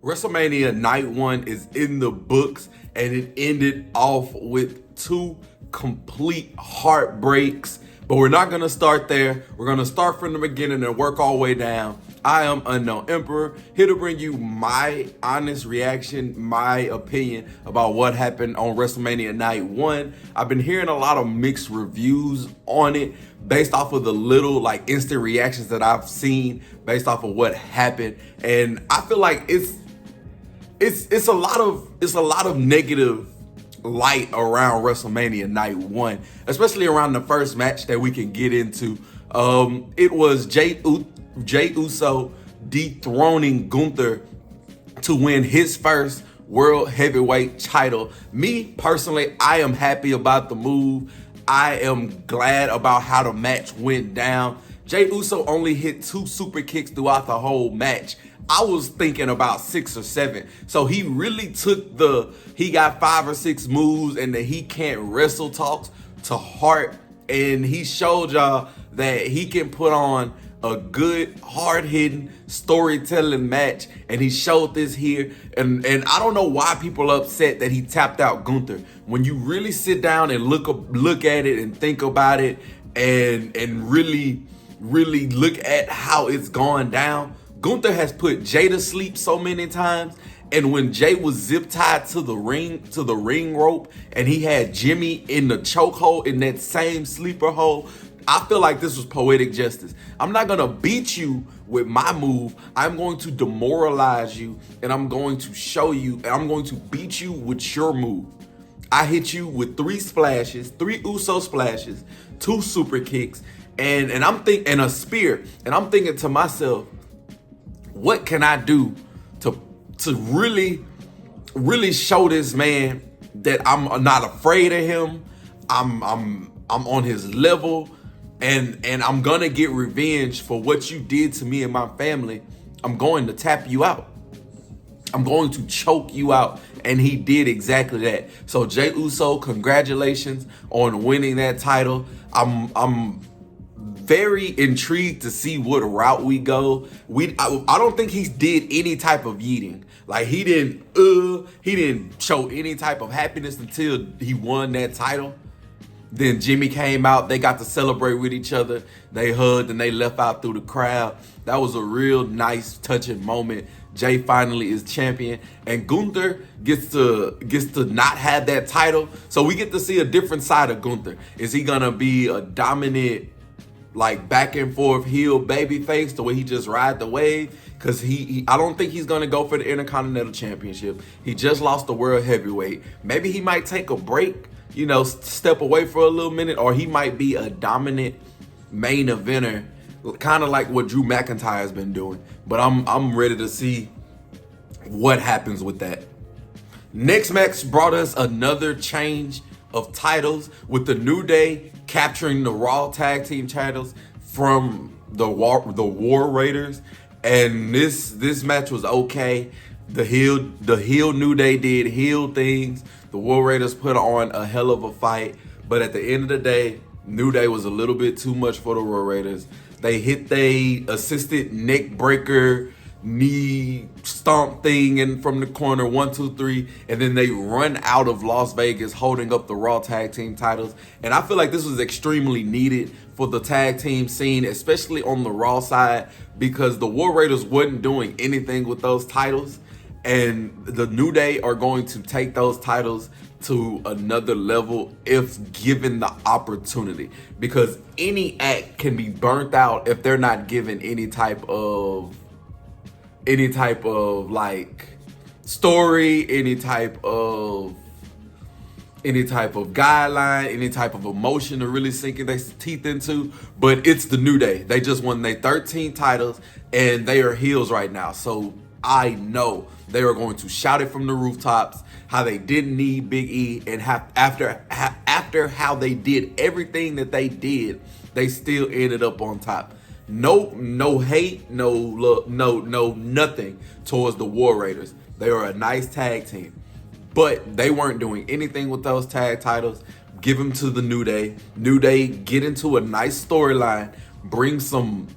WrestleMania Night 1 is in the books, and it ended off with two complete heartbreaks. But we're not going to start there. We're going to start from the beginning and work our way down. I am Unknown Emperor, here to bring you my honest reaction, my opinion about what happened on WrestleMania Night 1. I've been hearing a lot of mixed reviews on it based off of the little instant reactions that I've seen based off of what happened. And I feel like it's a lot of negative light around WrestleMania Night 1, especially around the first match that we can get into. It was Jey Uso dethroning Gunther to win his first World Heavyweight title. Me, personally, I am happy about the move. I am glad about how the match went down. Jey Uso only hit 2 super kicks throughout the whole match. I was thinking about 6 or 7. So he really took he got 5 or 6 moves and the he can't wrestle talks to heart. And he showed y'all that he can put on a good, hard-hitting, storytelling match. And he showed this here. And I don't know why people are upset that he tapped out Gunther. When you really sit down and look at it and think about it and really look at how it's gone down, Gunther has put Jey to sleep so many times. And when Jey was zip tied to the ring rope, and he had Jimmy in the chokehold in that same sleeper hole, I feel like this was poetic justice. I'm not gonna beat you with my move. I'm going to demoralize you, and I'm going to show you, and I'm going to beat you with your move. I hit you with 3 splashes, 3 Uso splashes, 2 super kicks, and a spear. And I'm thinking to myself, what can I do to really show this man that I'm not afraid of him? I'm on his level, and I'm gonna get revenge for what you did to me and my family. I'm going to tap you out. I'm going to choke you out. And he did exactly that. So Jey Uso, congratulations on winning that title. I'm very intrigued to see what route we go. I don't think he did any type of yeeting. Like he didn't show any type of happiness until he won that title. Then Jimmy came out. They got to celebrate with each other. They hugged and they left out through the crowd. That was a real nice, touching moment. Jey finally is champion, and Gunther gets to not have that title. So we get to see a different side of Gunther. Is he gonna be a dominant, back and forth heel baby face the way he just ride the wave? Because I don't think he's gonna go for the Intercontinental Championship. He just lost the World Heavyweight. Maybe he might take a break, step away for a little minute, or he might be a dominant main eventer, kind of like what Drew McIntyre has been doing. But I'm ready to see what happens with that. Next match brought us another change of titles, with the New Day capturing the Raw Tag Team titles from the War Raiders. And this match was okay. The heel New Day did heel things. The War Raiders put on a hell of a fight. But at the end of the day, New Day was a little bit too much for the War Raiders. They hit the assisted neck breaker knee stomp thing in from the corner, 1, 2, 3, and then they run out of Las Vegas holding up the Raw Tag Team titles. And I feel like this was extremely needed for the tag team scene, especially on the Raw side, because the War Raiders wasn't doing anything with those titles, and the New Day are going to take those titles to another level if given the opportunity, because any act can be burnt out if they're not given any type of story, any type of guideline, any type of emotion to really sink their teeth into. But it's the New Day. They just won their 13 titles, and they are heels right now. So I know they are going to shout it from the rooftops how they didn't need Big E, and after how they did everything that they did, they still ended up on top. No hate, no love, no nothing towards the War Raiders. They are a nice tag team, but they weren't doing anything with those tag titles. Give them to the New Day. New Day get into a nice storyline, bring some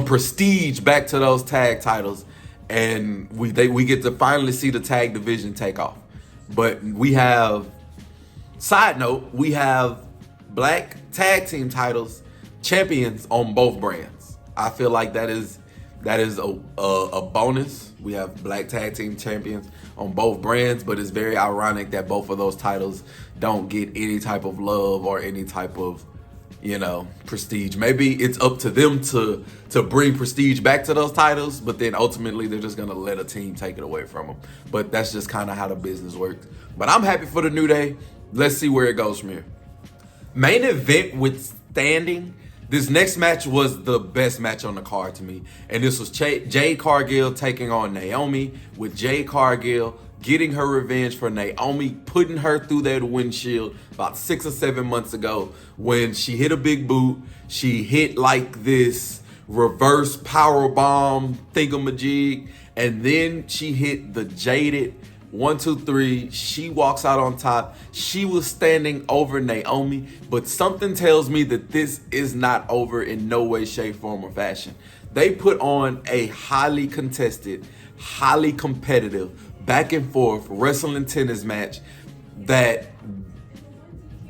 prestige back to those tag titles, and we get to finally see the tag division take off. But we have, side note, we have black tag team titles champions on both brands. I feel like that is a bonus. We have black tag team champions on both brands, but it's very ironic that both of those titles don't get any type of love or any type of, prestige. Maybe it's up to them to bring prestige back to those titles, but then ultimately they're just gonna let a team take it away from them. But that's just kind of how the business works. But I'm happy for the New Day. Let's see where it goes from here. Main event withstanding, this next match was the best match on the card to me. And this was Jade Cargill taking on Naomi, with Jade Cargill getting her revenge for Naomi, putting her through that windshield about 6 or 7 months ago when she hit a big boot. She hit like this reverse power bomb thingamajig, and then she hit the jaded 1, 2, 3. She walks out on top. She was standing over Naomi, but something tells me that this is not over in no way, shape, form, or fashion. They put on a highly contested, highly competitive, back and forth wrestling tennis match that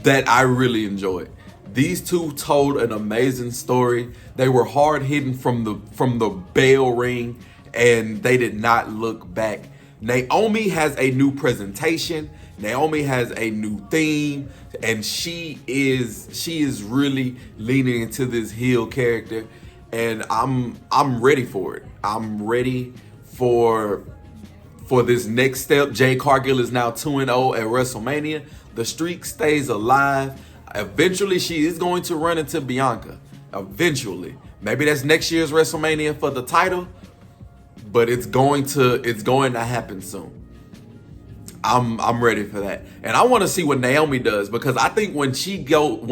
I really enjoyed. These two told an amazing story. They were hard hitting from the bell ring, and they did not look back. Naomi has a new presentation. Naomi has a new theme, and she is really leaning into this heel character, and I'm ready for it. I'm ready for this next step. Jade Cargill is now 2-0 at WrestleMania. The streak stays alive. Eventually, she is going to run into Bianca. Eventually, maybe that's next year's WrestleMania for the title, but it's going to happen soon. I'm ready for that, and I want to see what Naomi does, because I think when she goes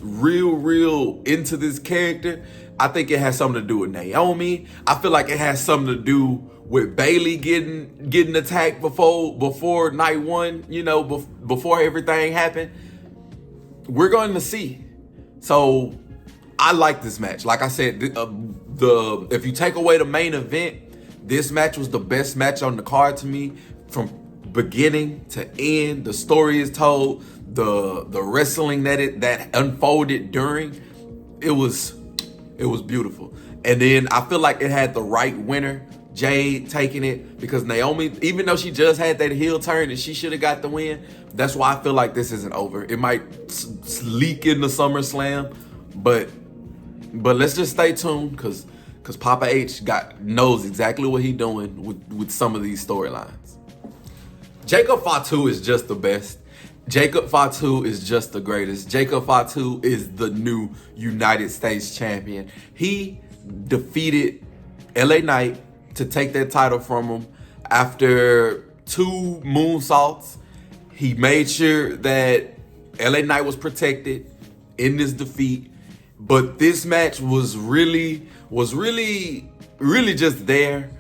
real into this character, I think it has something to do with Naomi. I feel like it has something to do with Bayley getting attacked before night one, before everything happened. We're going to see. So I like this match. Like I said, if you take away the main event, this match was the best match on the card to me from beginning to end. The story is told, the wrestling that unfolded during, it was beautiful. And then I feel like it had the right winner, Jade taking it, because Naomi, even though she just had that heel turn and she should have got the win, that's why I feel like this isn't over. It might leak into SummerSlam, but let's just stay tuned, because Papa H knows exactly what he's doing with some of these storylines. Jacob Fatu is just the best. Jacob Fatu is just the greatest. Jacob Fatu is the new United States champion. He defeated LA Knight to take that title from him after 2 moonsaults. He made sure that LA Knight was protected in this defeat. But this match was really just there.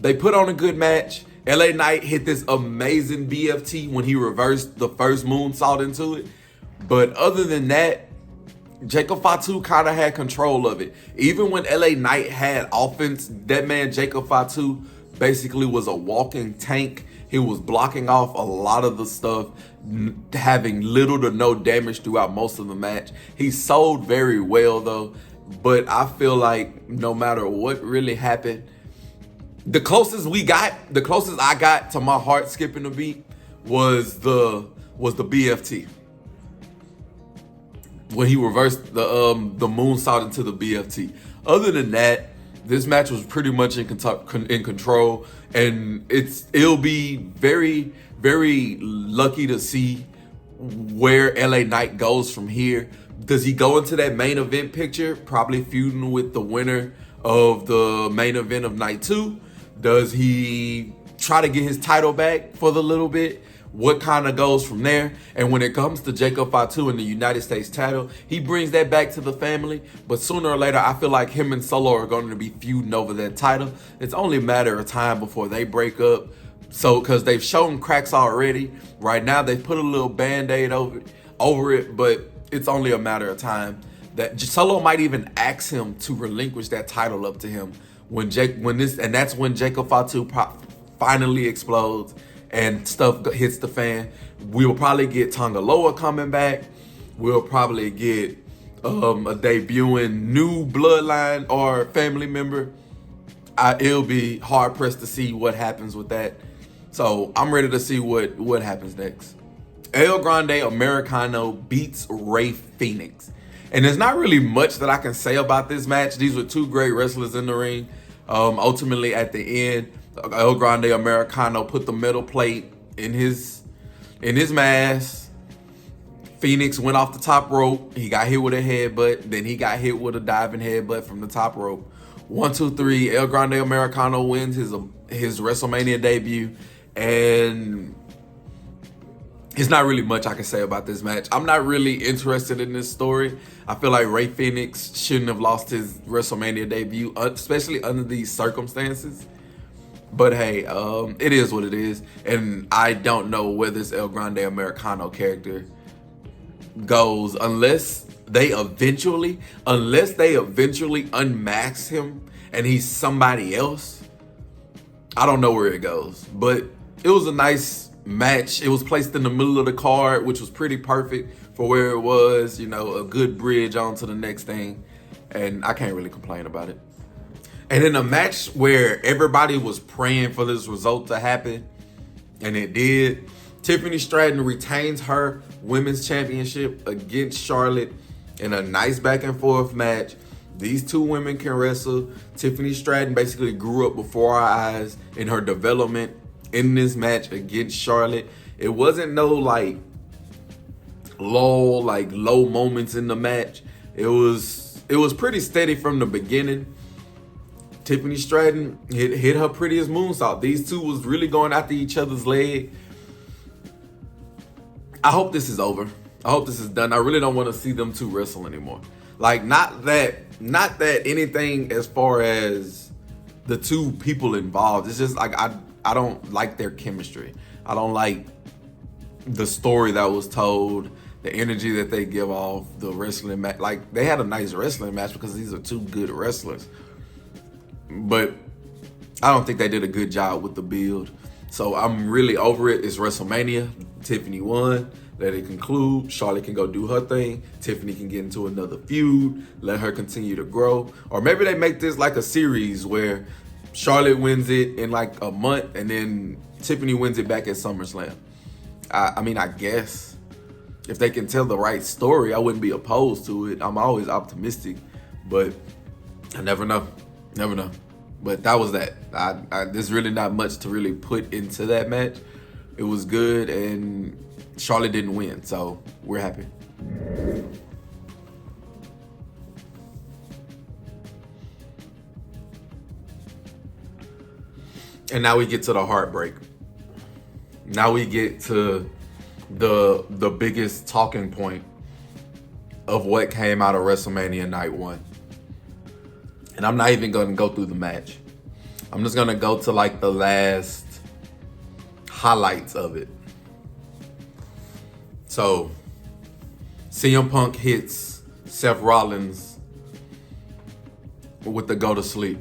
They put on a good match. LA Knight hit this amazing BFT when he reversed the first moonsault into it. But other than that, Jacob Fatu kind of had control of it. Even when LA Knight had offense, that man Jacob Fatu basically was a walking tank. He was blocking off a lot of the stuff, having little to no damage throughout most of the match. He sold very well though, but I feel like no matter what really happened, the closest I got to my heart skipping a beat was the BFT. When he reversed the moonsault into the BFT. Other than that, this match was pretty much in control, and it'll be very, very lucky to see where LA Knight goes from here. Does he go into that main event picture, probably feuding with the winner of the main event of night 2? Does he try to get his title back for the little bit? What kind of goes from there? And when it comes to Jacob Fatu and the United States title, he brings that back to the family. But sooner or later, I feel like him and Solo are going to be feuding over that title. It's only a matter of time before they break up. So, because they've shown cracks already. Right now, they put a little Band-Aid over it, but it's only a matter of time. that Solo might even ask him to relinquish that title up to him and that's when Jacob Fatu finally explodes and stuff hits the fan. We'll probably get Tongaloa coming back. We'll probably get a debuting new bloodline or family member. It'll be hard pressed to see what happens with that. So I'm ready to see what happens next. El Grande Americano beats Rey Fénix. And there's not really much that I can say about this match. These were two great wrestlers in the ring. Ultimately, at the end, El Grande Americano put the metal plate in his mask. Fénix went off the top rope. He got hit with a headbutt. Then he got hit with a diving headbutt from the top rope. 1, 2, 3. El Grande Americano wins his WrestleMania debut. And it's not really much I can say about this match. I'm not really interested in this story. I feel like Rey Fénix shouldn't have lost his WrestleMania debut, especially under these circumstances. But hey, it is what it is. And I don't know where this El Grande Americano character goes unless they eventually unmask him and he's somebody else. I don't know where it goes. But it was a nice match. It was placed in the middle of the card, which was pretty perfect for where it was, you know, a good bridge on to the next thing. And I can't really complain about it. And in a match where everybody was praying for this result to happen, and it did, Tiffany Stratton retains her women's championship against Charlotte in a nice back and forth match. These two women can wrestle. Tiffany Stratton basically grew up before our eyes in her development in this match against Charlotte. It wasn't no low moments in the match. It was pretty steady from the beginning. Tiffany Stratton hit her prettiest moonsault. These two was really going after each other's leg. I hope this is over. I hope this is done. I really don't want to see them two wrestle anymore. Like, not that anything as far as the two people involved. It's just like I don't like their chemistry. I don't like the story that was told, the energy that they give off, the wrestling match. Like, they had a nice wrestling match because these are two good wrestlers. But I don't think they did a good job with the build. So I'm really over it. It's WrestleMania. Tiffany won. Let it conclude. Charlotte can go do her thing. Tiffany can get into another feud. Let her continue to grow. Or maybe they make this like a series where Charlotte wins it in like a month and then Tiffany wins it back at SummerSlam. I mean, I guess if they can tell the right story, I wouldn't be opposed to it. I'm always optimistic, but I never know. Never know. But that was that. There's really not much to really put into that match. It was good, and Charlotte didn't win, so we're happy. And now we get to the heartbreak. Now we get to the biggest talking point of what came out of WrestleMania Night 1. And I'm not even going to go through the match. I'm just going to go to like the last highlights of it. So, CM Punk hits Seth Rollins with the go to sleep.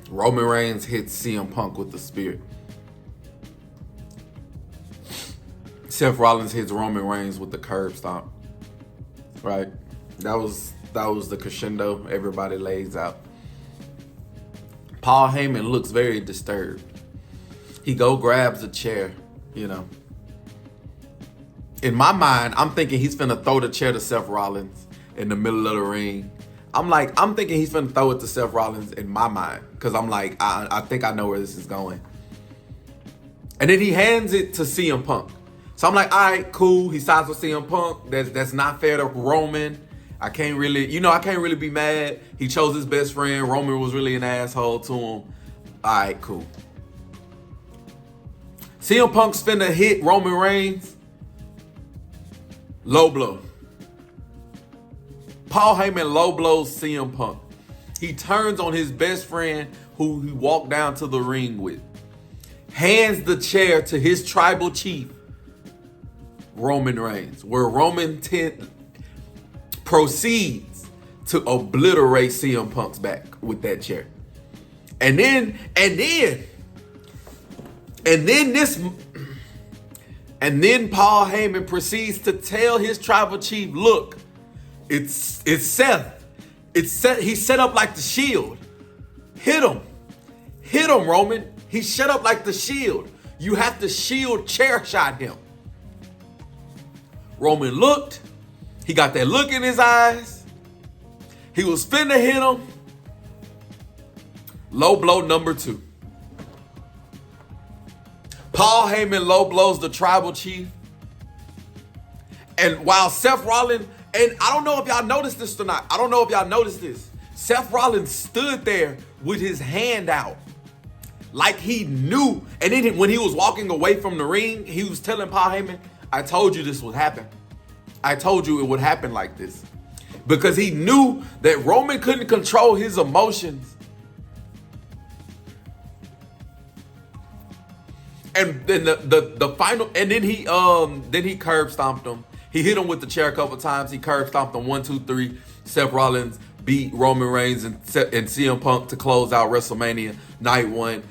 Roman Reigns hits CM Punk with the spear. Seth Rollins hits Roman Reigns with the curb stomp. Right? That was the crescendo. Everybody lays out. Paul Heyman looks very disturbed. He grabs a chair, you know. In my mind, I'm thinking he's finna throw the chair to Seth Rollins in the middle of the ring. I'm thinking he's finna throw it to Seth Rollins in my mind. Because I'm like, I think I know where this is going. And then he hands it to CM Punk. So I'm like, all right, cool. He sides with CM Punk. That's not fair to Roman. I can't really be mad. He chose his best friend. Roman was really an asshole to him. All right, cool. CM Punk's finna hit Roman Reigns. Low blow. Paul Heyman low blows CM Punk. He turns on his best friend who he walked down to the ring with. Hands the chair to his tribal chief, Roman Reigns. Where proceeds to obliterate CM Punk's back with that chair. And then Paul Heyman proceeds to tell his tribal chief, look, it's Seth. He's set up like the Shield. Hit him, Roman. He's set up like the Shield. You have to Shield chair shot him. Roman looked. He got that look in his eyes. He was finna hit him. Low blow number 2. Paul Heyman low blows the tribal chief. And while Seth Rollins, and I don't know if y'all noticed this or not. Seth Rollins stood there with his hand out. Like he knew. And then when he was walking away from the ring, he was telling Paul Heyman, I told you this would happen. I told you it would happen like this. Because he knew that Roman couldn't control his emotions. And then the final, and then he curb stomped him. He hit him with the chair a couple times. He curb stomped him 1, 2, 3. Seth Rollins beat Roman Reigns and CM Punk to close out WrestleMania night 1.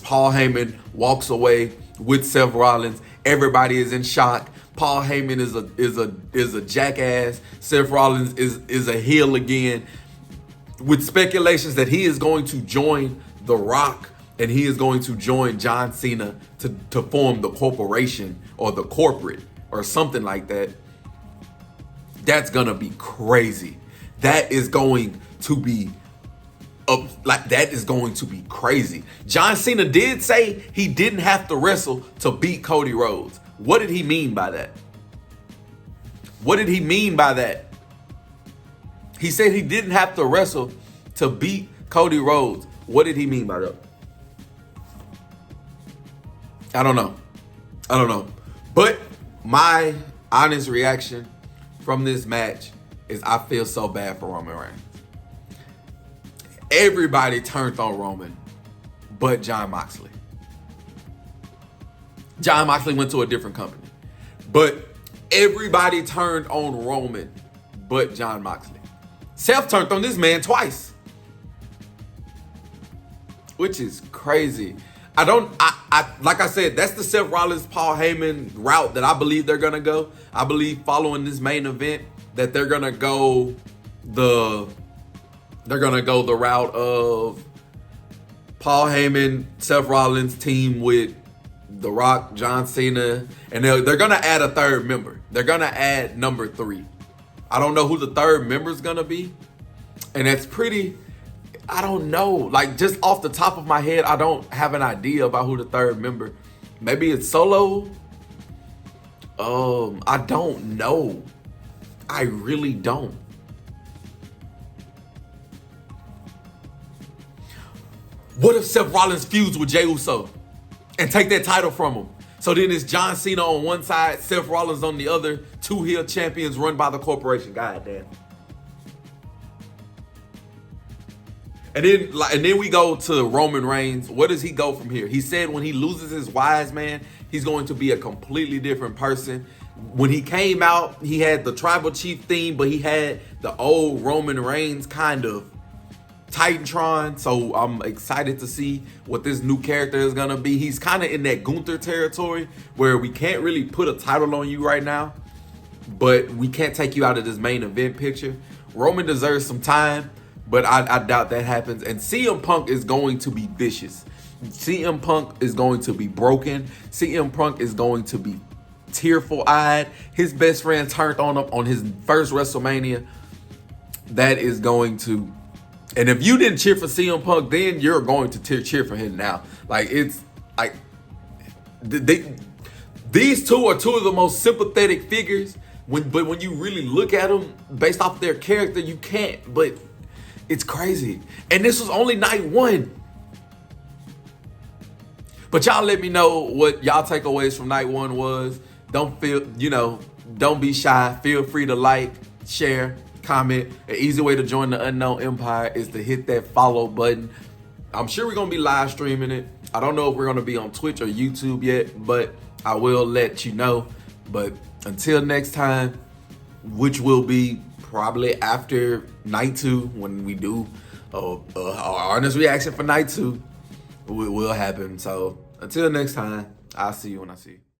Paul Heyman walks away with Seth Rollins. Everybody is in shock. Paul Heyman is a jackass. Seth Rollins is a heel again, with speculations that he is going to join The Rock and he is going to join John Cena to form the corporation or the corporate or something like that. That's gonna be crazy. That is going to be crazy. John Cena did say he didn't have to wrestle to beat Cody Rhodes. What did he mean by that? He said he didn't have to wrestle to beat Cody Rhodes. What did he mean by that? I don't know. But my honest reaction from this match is I feel so bad for Roman Reigns. Everybody turned on Roman but Jon Moxley. Jon Moxley went to a different company. But everybody turned on Roman but Jon Moxley. Seth turned on this man twice, which is crazy. Like I said, that's the Seth Rollins, Paul Heyman route that I believe they're gonna go. I believe following this main event that they're gonna go the route of Paul Heyman, Seth Rollins team with The Rock, John Cena, and they're gonna add a third member. They're gonna add number 3. I don't know who the third member is gonna be, and that's pretty. I don't know. Like, just off the top of my head, I don't have an idea about who the third member. Maybe it's Solo. I don't know. I really don't. What if Seth Rollins feuds with Jey Uso and take that title from him? So then it's John Cena on one side, Seth Rollins on the other, 2 heel champions run by the corporation. God damn. And then we go to Roman Reigns. Where does he go from here? He said when he loses his wise man, he's going to be a completely different person. When he came out, he had the tribal chief theme, but he had the old Roman Reigns kind of Titantron. So I'm excited to see what this new character is going to be. He's kind of in that Gunther territory where we can't really put a title on you right now, but we can't take you out of this main event picture. Roman deserves some time, but I doubt that happens. And CM Punk is going to be vicious. CM Punk is going to be broken. CM Punk is going to be tearful-eyed. His best friend turned on him on his first WrestleMania. That is going to... And if you didn't cheer for CM Punk, then you're going to cheer for him now. Like, it's... like these two are 2 of the most sympathetic figures. But when you really look at them based off their character, you can't. But... it's crazy. And this was only night 1. But y'all let me know what y'all takeaways from night 1 was. Don't be shy. Feel free to like, share, comment. An easy way to join the Unknown Empire is to hit that follow button. I'm sure we're going to be live streaming it. I don't know if we're going to be on Twitch or YouTube yet, but I will let you know. But until next time, which will be probably after night 2 when we do our honest reaction for night 2 will happen. So until next time, I'll see you when I see you.